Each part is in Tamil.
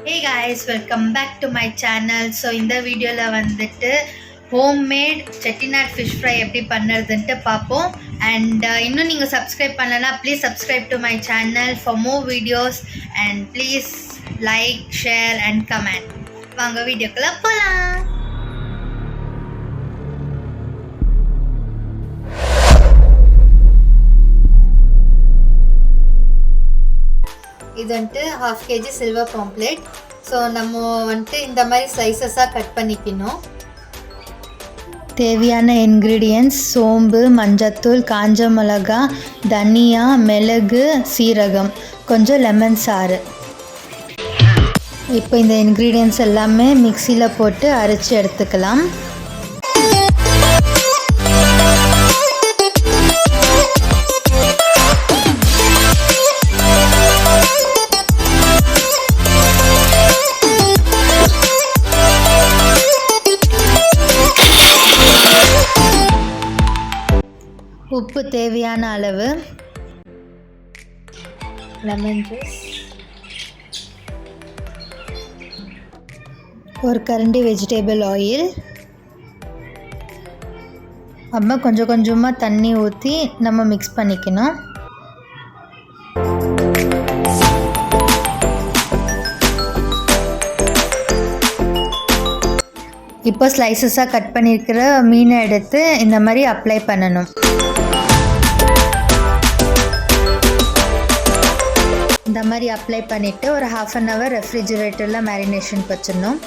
Hey guys, welcome back to my channel. So இந்த வீடியோல வந்துட்டு ஹோம்மேட் செட்டிநாட் ஃபிஷ் ஃப்ரை எப்படி பண்ணுறதுன்ட்டு பார்ப்போம். அண்ட் இன்னும் நீங்கள் சப்ஸ்கிரைப் பண்ணலன்னா please subscribe to my channel for more videos and please like share and comment. வாங்க வீடியோக்குள்ள போகலாம். இது வந்துட்டு 1/2 kg சில்வர் பாம்ப்ளேட். ஸோ நம்ம வந்துட்டு இந்த மாதிரி ஸ்லைசஸாக கட் பண்ணிக்கணும். தேவையான இன்க்ரீடியன்ட்ஸ் சோம்பு, மஞ்சத்தூள், காஞ்ச மிளகா, தனியா, மிளகு, சீரகம், கொஞ்சம் லெமன் சாறு. இப்போ இந்த இன்க்ரீடியன்ட்ஸ் எல்லாமே மிக்சியில் போட்டு அரைச்சி எடுத்துக்கலாம். உப்பு தேவையான அளவு, லெமன் ஜூஸ், ஒரு கரண்டி வெஜிடபிள் ஆயில், அப்புறம் கொஞ்சம் கொஞ்சமாக தண்ணி ஊற்றி நம்ம மிக்ஸ் பண்ணிக்கணும். இப்போ ஸ்லைசஸாக கட் பண்ணியிருக்கிற மீனை எடுத்து இந்த மாதிரி அப்ளை பண்ணணும். இந்த மாதிரி அப்ளை பண்ணிவிட்டு ஒரு 1/2 hour ரெஃப்ரிஜிரேட்டரில் மேரினேஷன் வச்சிடணும்.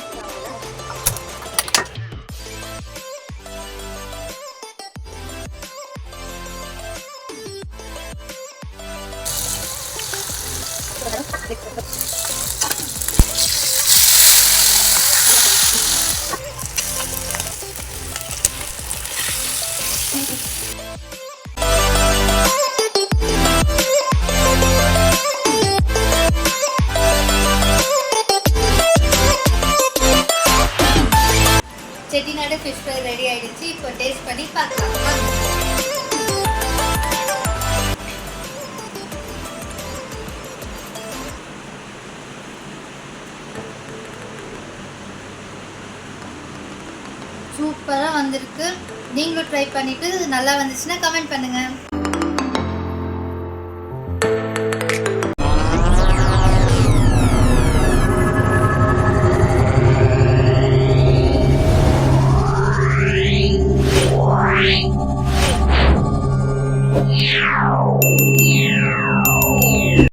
செட்டிநாடு ஃபிஷ் ஃப்ரை ரெடி ஆயிடுச்சு. இப்போ டேஸ்ட் பண்ணி பார்க்கலாம். சூப்பராக வந்திருக்கு. நீங்களும் ட்ரை பண்ணிட்டு நல்லா வந்துச்சுன்னா கமெண்ட் பண்ணுங்க.